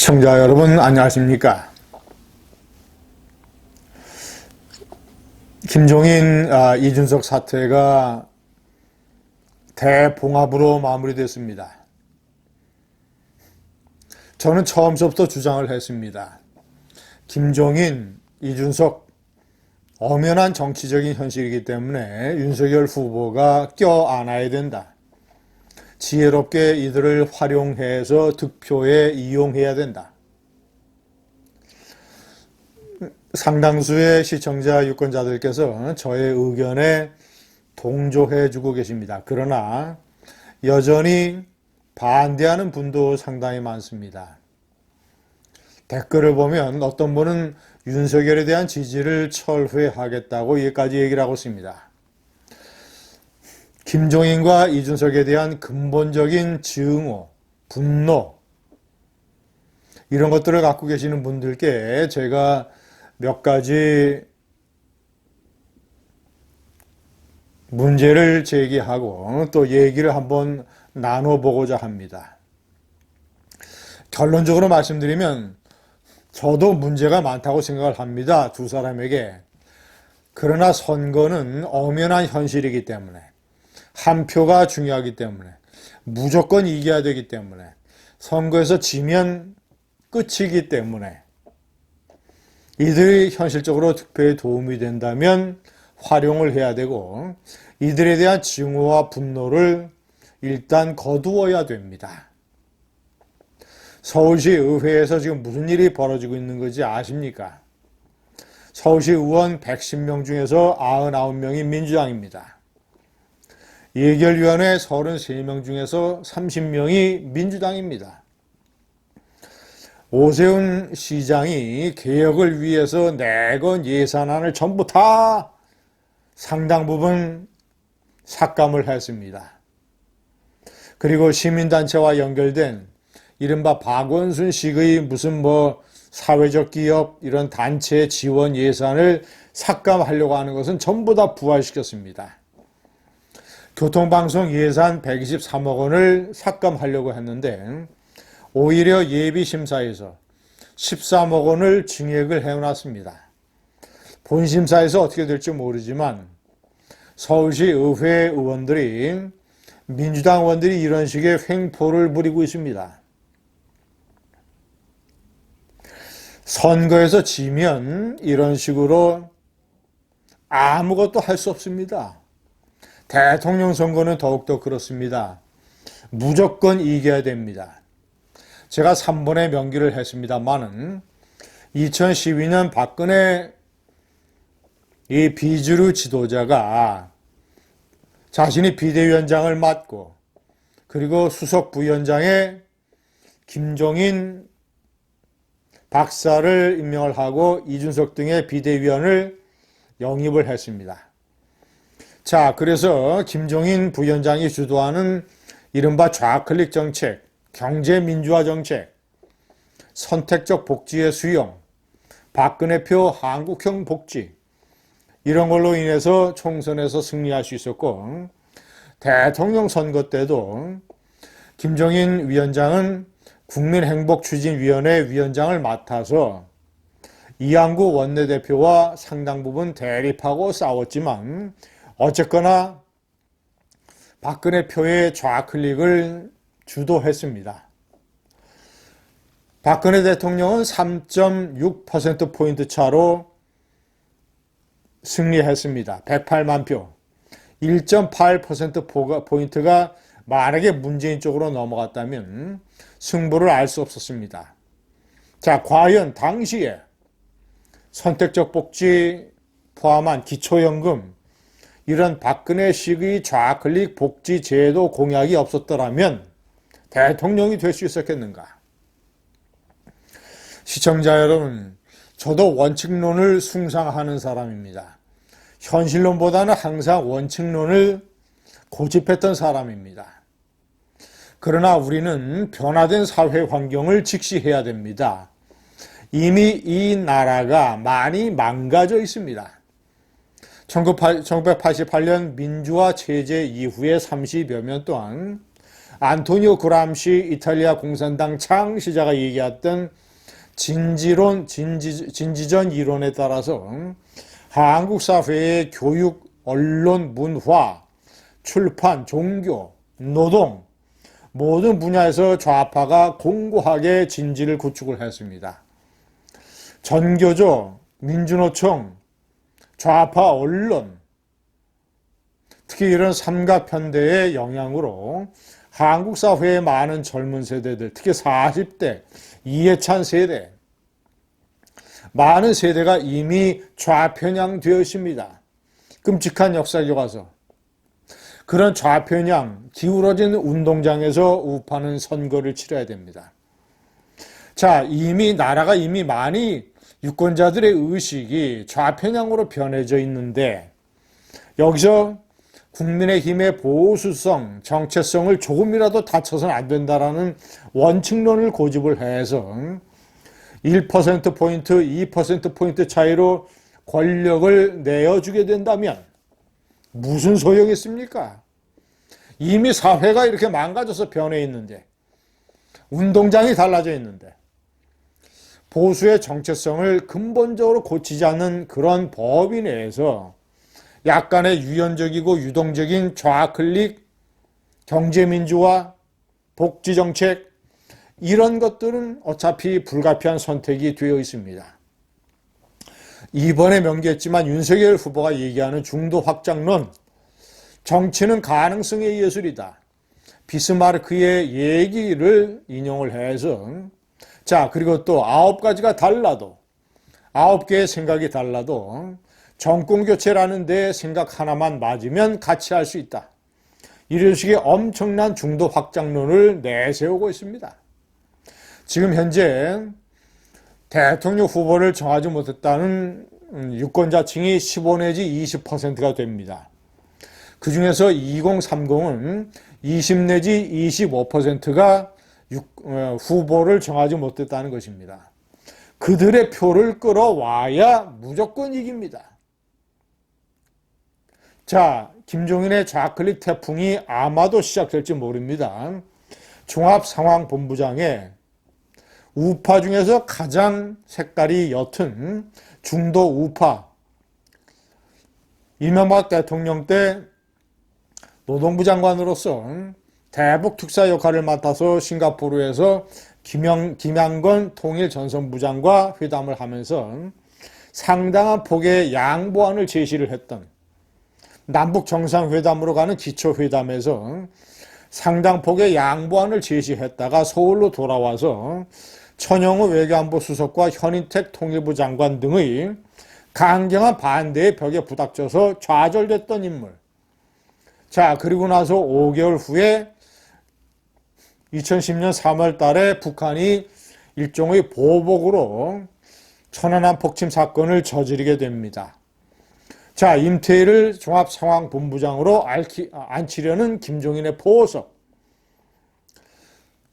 시청자 여러분 안녕하십니까? 김종인, 이준석 사태가 대봉합으로 마무리됐습니다. 저는 처음부터 주장을 했습니다. 김종인, 이준석 엄연한 정치적인 현실이기 때문에 윤석열 후보가 껴안아야 된다. 지혜롭게 이들을 활용해서 득표에 이용해야 된다. 상당수의 시청자 유권자들께서 저의 의견에 동조해 주고 계십니다. 그러나 여전히 반대하는 분도 상당히 많습니다. 댓글을 보면 어떤 분은 윤석열에 대한 지지를 철회하겠다고 여기까지 얘기를 하고 있습니다. 김종인과 이준석에 대한 근본적인 증오, 분노 이런 것들을 갖고 계시는 분들께 제가 몇 가지 문제를 제기하고 또 얘기를 한번 나눠보고자 합니다. 결론적으로 말씀드리면 저도 문제가 많다고 생각을 합니다. 두 사람에게. 그러나 선거는 엄연한 현실이기 때문에 한 표가 중요하기 때문에 무조건 이겨야 되기 때문에 선거에서 지면 끝이기 때문에 이들이 현실적으로 득표에 도움이 된다면 활용을 해야 되고 이들에 대한 증오와 분노를 일단 거두어야 됩니다. 서울시 의회에서 지금 무슨 일이 벌어지고 있는 건지 아십니까? 서울시 의원 110명 중에서 99명이 민주당입니다. 예결위원회 33명 중에서 30명이 민주당입니다. 오세훈 시장이 개혁을 위해서 내건 예산안을 전부 다 상당 부분 삭감을 했습니다. 그리고 시민단체와 연결된 이른바 박원순식의 무슨 사회적 기업 이런 단체 지원 예산을 삭감하려고 하는 것은 전부 다 부활시켰습니다. 교통방송 예산 123억 원을 삭감하려고 했는데 오히려 예비심사에서 13억 원을 증액을 해놨습니다. 본심사에서 어떻게 될지 모르지만 서울시 의회 의원들이 민주당 의원들이 이런 식의 횡포를 부리고 있습니다. 선거에서 지면 이런 식으로 아무것도 할 수 없습니다. 대통령 선거는 더욱더 그렇습니다. 무조건 이겨야 됩니다. 제가 3번의 명기를 했습니다만은 2012년 박근혜 이 비주류 지도자가 자신이 비대위원장을 맡고 그리고 수석 부위원장에 김종인 박사를 임명을 하고 이준석 등의 비대위원을 영입을 했습니다. 자, 그래서 김종인 부위원장이 주도하는 이른바 좌클릭 정책, 경제민주화 정책, 선택적 복지의 수용, 박근혜표 한국형 복지 이런 걸로 인해서 총선에서 승리할 수 있었고 대통령 선거 때도 김종인 위원장은 국민행복추진위원회 위원장을 맡아서 이한구 원내대표와 상당 부분 대립하고 싸웠지만 어쨌거나 박근혜 표의 좌클릭을 주도했습니다. 박근혜 대통령은 3.6%포인트 차로 승리했습니다. 108만 표. 1.8%포인트가 만약에 문재인 쪽으로 넘어갔다면 승부를 알 수 없었습니다. 자, 과연 당시에 선택적 복지 포함한 기초연금 이런 박근혜식의 좌클릭 복지 제도 공약이 없었더라면 대통령이 될 수 있었겠는가? 시청자 여러분, 저도 원칙론을 숭상하는 사람입니다. 현실론보다는 항상 원칙론을 고집했던 사람입니다. 그러나 우리는 변화된 사회 환경을 직시해야 됩니다. 이미 이 나라가 많이 망가져 있습니다. 1988년 민주화 체제 이후에 30여 년 동안 안토니오 그람시 이탈리아 공산당 창시자가 얘기했던 진지전 이론에 따라서 한국 사회의 교육, 언론, 문화, 출판, 종교, 노동 모든 분야에서 좌파가 공고하게 진지를 구축을 했습니다. 전교조, 민주노총, 좌파 언론, 특히 이런 삼각편대의 영향으로 한국 사회의 많은 젊은 세대들, 특히 40대, 이해찬 세대, 많은 세대가 이미 좌편향되어 있습니다. 끔찍한 역사 교과서. 그런 좌편향, 기울어진 운동장에서 우파는 선거를 치러야 됩니다. 자, 나라가 이미 많이 유권자들의 의식이 좌편향으로 변해져 있는데 여기서 국민의힘의 보수성, 정체성을 조금이라도 다쳐서는 안 된다라는 원칙론을 고집을 해서 1%포인트, 2%포인트 차이로 권력을 내어주게 된다면 무슨 소용이 있습니까? 이미 사회가 이렇게 망가져서 변해 있는데, 운동장이 달라져 있는데, 보수의 정체성을 근본적으로 고치지 않는 그런 법인 내에서 약간의 유연적이고 유동적인 좌클릭, 경제민주화, 복지정책, 이런 것들은 어차피 불가피한 선택이 되어 있습니다. 이번에 명기했지만 윤석열 후보가 얘기하는 중도 확장론, 정치는 가능성의 예술이다. 비스마르크의 얘기를 인용을 해서 자, 그리고 또 9가지가 달라도 9개의 생각이 달라도 정권교체라는 데 생각 하나만 맞으면 같이 할 수 있다. 이런 식의 엄청난 중도 확장론을 내세우고 있습니다. 지금 현재 대통령 후보를 정하지 못했다는 유권자층이 15 내지 20%가 됩니다. 그 중에서 2030은 20 내지 25%가 후보를 정하지 못했다는 것입니다. 그들의 표를 끌어와야 무조건 이깁니다. 자, 김종인의 좌클릭 태풍이 아마도 시작될지 모릅니다. 종합상황본부장에 우파 중에서 가장 색깔이 옅은 중도 우파, 이명박 대통령 때 노동부 장관으로서 대북 특사 역할을 맡아서 싱가포르에서 김양건 통일전선부장과 회담을 하면서 상당한 폭의 양보안을 제시를 했던, 남북 정상회담으로 가는 기초회담에서 상당폭의 양보안을 제시했다가 서울로 돌아와서 천영우 외교안보 수석과 현인택 통일부 장관 등의 강경한 반대의 벽에 부닥쳐서 좌절됐던 인물. 자, 그리고 나서 5개월 후에 2010년 3월 달에 북한이 일종의 보복으로 천안함 폭침 사건을 저지르게 됩니다. 자, 임태희를 종합상황본부장으로 앉히려는 김종인의 포석,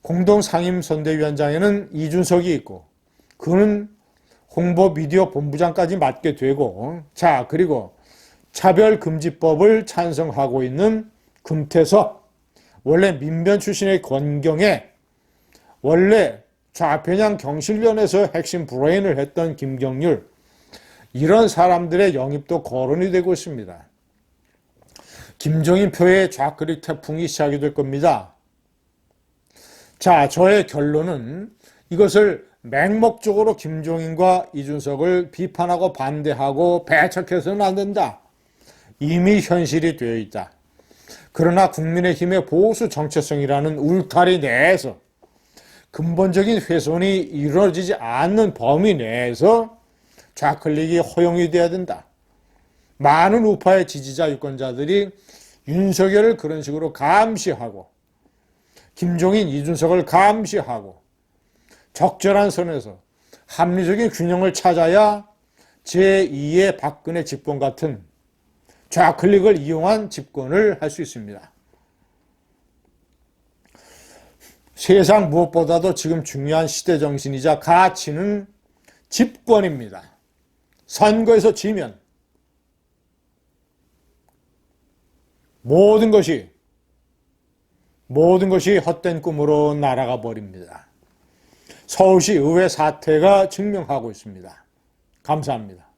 공동상임선대위원장에는 이준석이 있고 그는 홍보 미디어 본부장까지 맡게 되고, 자, 그리고 차별금지법을 찬성하고 있는 금태섭, 원래 민변 출신의 권경에, 원래 좌편향 경실련에서 핵심 브레인을 했던 김경률, 이런 사람들의 영입도 거론이 되고 있습니다. 김종인 표의 좌클릭 태풍이 시작이 될 겁니다. 자, 저의 결론은 이것을 맹목적으로 김종인과 이준석을 비판하고 반대하고 배척해서는 안 된다. 이미 현실이 되어 있다. 그러나 국민의힘의 보수 정체성이라는 울타리 내에서 근본적인 훼손이 이루어지지 않는 범위 내에서 좌클릭이 허용이 돼야 된다. 많은 우파의 지지자 유권자들이 윤석열을 그런 식으로 감시하고 김종인, 이준석을 감시하고 적절한 선에서 합리적인 균형을 찾아야 제2의 박근혜 집권 같은 좌클릭을 이용한 집권을 할 수 있습니다. 세상 무엇보다도 지금 중요한 시대정신이자 가치는 집권입니다. 선거에서 지면 모든 것이 모든 것이 헛된 꿈으로 날아가 버립니다. 서울시 의회 사태가 증명하고 있습니다. 감사합니다.